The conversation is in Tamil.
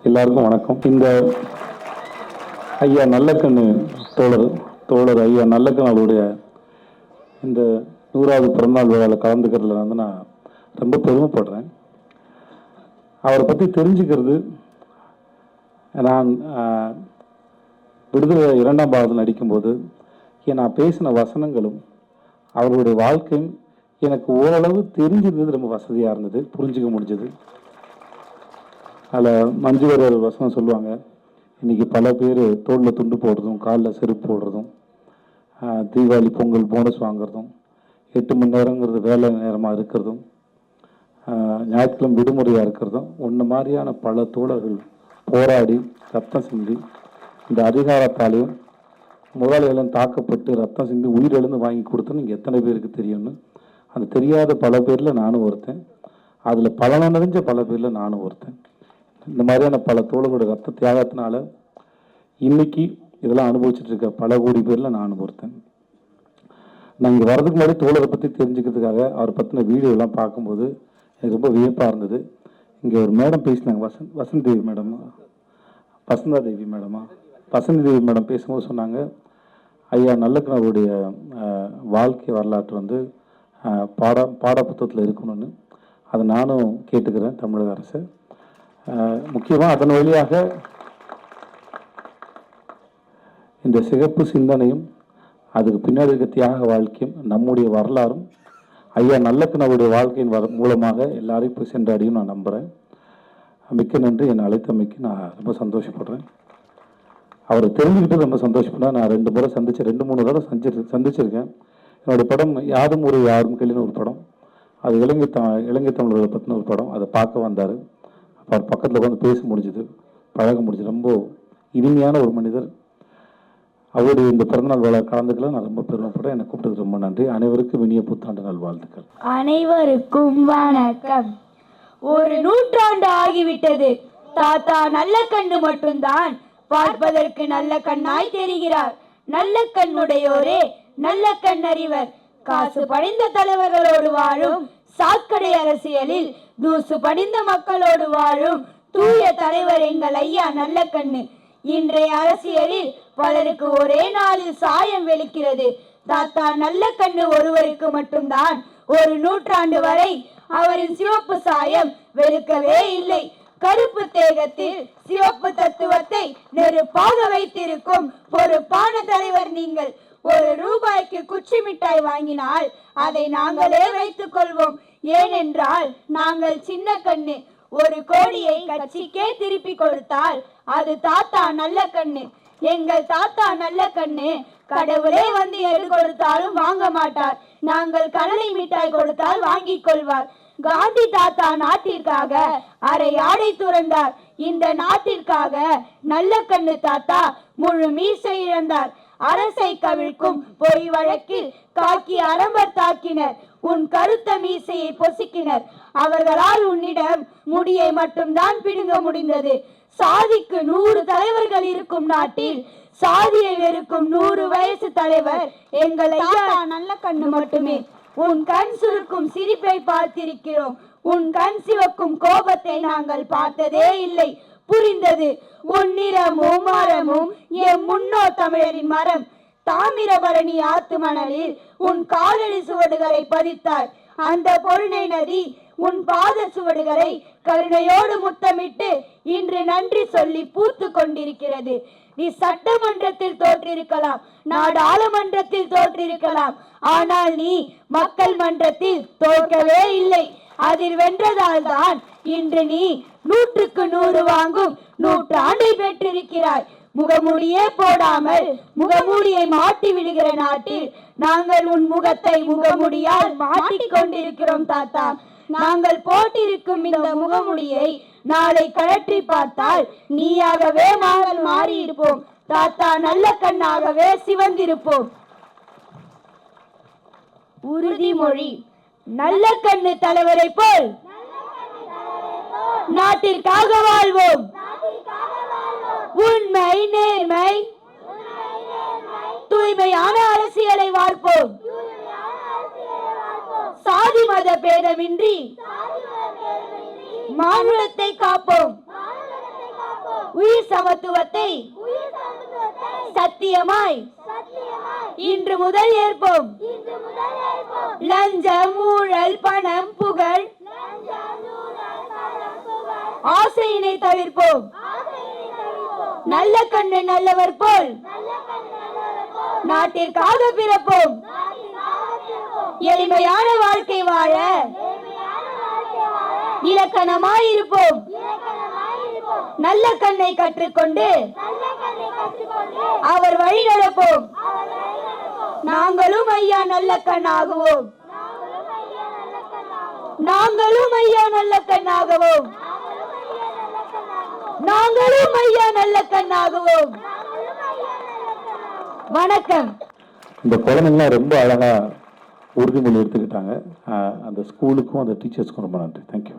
எல்லாருக்கும் வணக்கம். இந்த ஐயா நல்லக்கண்ணு தோழர் ஐயா நல்லக்கண்ணு அவருடைய இந்த 100வது பிறந்தநாள் விழாவில் கலந்துக்கிறதுல வந்து நான் ரொம்ப பெருமைப்படுறேன். அவரை பற்றி தெரிஞ்சுக்கிறது, நான் விடுதலை 2ஆம் பாகத்தில் நடிக்கும்போது நான் பேசின வசனங்களும் அவருடைய வாழ்க்கையும் எனக்கு ஓரளவு தெரிஞ்சிருந்தது. ரொம்ப வசதியாக இருந்தது, புரிஞ்சுக்க முடிஞ்சது. அதில் மஞ்சுவர் ஒரு வசனம் சொல்லுவாங்க, இன்றைக்கி பல பேர் தோளில் துண்டு போடுறதும் காலில் செருப்பு போடுறதும் தீபாவளி பொங்கல் போனஸ் வாங்குறதும் 8 மணி நேரங்கிறது வேலை நேரமாக இருக்கிறதும் ஞாயிற்றுக்கிழமை விடுமுறையாக இருக்கிறதும் ஒன்று மாதிரியான பல தோழர்கள் போராடி ரத்தம் சிந்தி இந்த அதிகாரத்தாலையும் முதலாளிகளும் தாக்கப்பட்டு ரத்தம் சிந்தி உயிரிழந்து வாங்கி கொடுத்தோன்னு இங்கே எத்தனை பேருக்கு தெரியும்னு. அந்த தெரியாத பல பேரில் நானும் ஒருத்தன், அதில் பலனடைஞ்ச பல பேரில் நானும் ஒருத்தன். இந்த மாதிரியான பல தோழர்களோட ரத்த தியாகத்தினால இன்னைக்கு இதெல்லாம் அனுபவிச்சுட்டு இருக்க பல கோடி பேரில் நானும் ஒருத்தன். நான் இங்கே வரதுக்கு முன்னாடி தோழரை பற்றி தெரிஞ்சுக்கிறதுக்காக அவரை பற்றின வீடியோலாம் பார்க்கும்போது எனக்கு ரொம்ப வியப்பாக இருந்தது. இங்கே ஒரு மேடம் பேசினாங்க, வசந்தி தேவி மேடம், வசந்தா தேவி மேடமா, வசந்தி தேவி மேடம் பேசும்போது சொன்னாங்க, ஐயா நல்லக்கண்ணருடைய வாழ்க்கை வரலாற்று வந்து பாடப்புத்தகத்தில் இருக்கணும்னு. அதை நானும் கேட்டுக்கிறேன் தமிழக அரசு. முக்கியமாக அதன் வழியாக இந்த சிகப்பு சிந்தனையும் அதுக்கு பின்னாடி இருக்க தியாக வாழ்க்கையும் நம்முடைய வரலாறும் ஐயா நல்லக்கண்ணருடைய வாழ்க்கையின் மூலமாக எல்லாரையும் போய் சென்றடையும் நான் நம்புகிறேன். மிக்க நன்றி. என்னை அழைத்தமைக்கு நான் ரொம்ப சந்தோஷப்படுறேன். அவரை தெரிஞ்சுக்கிட்டு ரொம்ப சந்தோஷப்படுறேன். நான் 2 முறை சந்திச்சேன், 2-3 தடவை சந்திச்சிருக்கேன். என்னுடைய படம் யாதும் ஒரு யாரும் கேள்வின்னு ஒரு படம், அது இலங்கை தமிழர்களை பற்றின ஒரு படம். அதை பார்க்க வந்தார். அவர் பக்கத்தில் உட்காந்து பேச முடிஞ்சுது, பழக முடிஞ்சுது. ரொம்ப இனிமையான ஒரு மனிதர். அவருடைய இந்த பிறந்தநாள் விழா கலந்துக்கல நான் ரொம்ப பெருமைப்படுறேன். என்னை கூப்பிட்டது ரொம்ப நன்றி. அனைவருக்கும் இனிய புத்தாண்டு நல்வாழ்த்துக்கள். அனைவருக்கும் வணக்கம். ஒரு நூற்றாண்டு ஆகிவிட்டது. தாத்தா நல்லக்கண்ணு மட்டும்தான் பார்ப்பதற்கு நல்ல கண்ணாய் தெரிகிறார். நல்ல கண்ணுடையோரே நல்ல கண்ணறிவர். காசு படிந்த தலைவர்களோடு வாழும் சாக்கடை அரசியலில் தூசு படிந்த மக்களோடு வாழும் தூய தலைவர் எங்கள் ஐயா நல்லக்கண்ணு. இன்றைய அரசியலில் பலருக்கு ஒரே நாளில் சாயம் வெளுக்கிறது. தாத்தா நல்லக்கண்ணு ஒருவருக்கு மட்டும்தான் ஒரு நூற்றாண்டு வரை அவரின் சிவப்பு சாயம் வெளுக்கவே இல்லை. கருப்பு தேகத்தில் சிவப்பு தத்துவத்தை நெருப்பாக வைத்திருக்கும் பொறுப்பான தலைவர் நீங்கள். ₹1 குச்சி மிட்டாய் வாங்கினால் அதை நாங்களே வைத்துக் கொள்வோம். ஏனென்றால் நாங்கள் சின்ன கண்ணு. 1 கோடியை கட்சிக்கே திருப்பி கொடுத்தால் அது தாத்தா நல்ல கண்ணு. எங்கள் தாத்தா நல்ல கண்ணு கடவுளே வந்து எது கொடுத்தாலும் வாங்க மாட்டார். நாங்கள் கடலை மிட்டாய் கொடுத்தால் வாங்கிக் கொள்வார். காந்தி தாத்தா நாட்டிற்காக அரை ஆடை துறந்தார். இந்த நாட்டிற்காக நல்ல கண்ணு தாத்தா முழு மீசை இழந்தார். அரசை கவிழ்க்கும் பொய் வழக்கில் காக்கி அரம்பர் தாக்கினர். உன் கருத்த மீசையை பொசுக்கினர். அவர்களால் உன்னிடம் முடியை மட்டும்தான் பிடுங்க முடிந்தது. சாதிக்கு 100 தலைவர்கள் இருக்கும் நாட்டில் சாதியை வெறுக்கும் 100 வயசு தலைவர் எங்கள் ஐயா நல்ல கண்ணு மட்டுமே. உன் கண் சுருக்கும் சிரிப்பை பார்த்திருக்கிறோம். உன் கண் சிவக்கும் கோபத்தை நாங்கள் பார்த்ததே இல்லை. புரிந்தது. உன் நிறமும் மரமும் என் முன்னோர் தமிழரின் மரம். தாமிரபரணி ஆத்து மணலில் உன் காலடி சுவடுகளை பதித்தார். அந்த பொருணை நதி உன் பாத சுவடுகளை கருணையோடு முத்தமிட்டு இன்று நன்றி சொல்லி பூத்து கொண்டிருக்கிறது. நீ சட்டமன்றத்தில் தோற்றிருக்கலாம், நாடாளுமன்றத்தில் தோற்றிருக்கலாம், ஆனால் நீ மக்கள் மன்றத்தில் தோற்கவே இல்லை. அதில் வென்றதால் தான் இன்று நீ 100க்கு 100 வாங்கும் நூற்றாண்டை பெற்றிருக்கிறாய். முகமூடியே போடாமல் முகமூடியை மாட்டி விடுகிற நாட்டில் நாங்கள் உன் முகத்தை முகமூடியால் மாட்டிக்கொண்டிருக்கிறோம் தாத்தா. நாங்கள் போட்டிருக்கும் இந்த முகமூடியை நாளை கழற்றி பார்த்தால் நீயாகவே நாங்கள் மாறி இருப்போம். தாத்தா நல்ல கண்ணாகவே சிவந்திருப்போம். உறுதிமொழி. நல்ல கண்ணு தலைவரை போல் நாட்டிற்காக வாழ்வோம். உண்மை நேர்மை தூய்மையான அரசியலை வாழ்ப்போம். சாதி மத பேதமின்றி மானுடத்தை காப்போம். உயிர் சமத்துவத்தை சத்தியமாய் இன்று முதல் ஏற்போம். லஞ்சம், ஊழல், பணம், புகழ், ஆசையினை தவிர்ப்போம். நல்ல கண்ணு நல்லவர் போல் நாட்டிற்காக பிறப்போம். எளிமையான வாழ்க்கை வாழ இலக்கணமாயிருப்போம். நல்ல கண்ணை கற்றுக்கொண்டு அவர் வழி நடப்போம். நாங்களும் ஐயா நல்ல கண்ணாகுவோம். நாங்களும் ஐயா நல்ல கண்ணாகுவோம். நாங்களும் ஐயா நல்ல கண்ணாகுவோம். வணக்கம். இந்த குழந்தைங்களாம் ரொம்ப அழகா உறுதிமொழி எடுத்துக்கிட்டாங்க. அந்த ஸ்கூலுக்கும் அந்த டீச்சர்ஸ்க்கும் ரொம்ப நன்றி. தேங்க்யூ.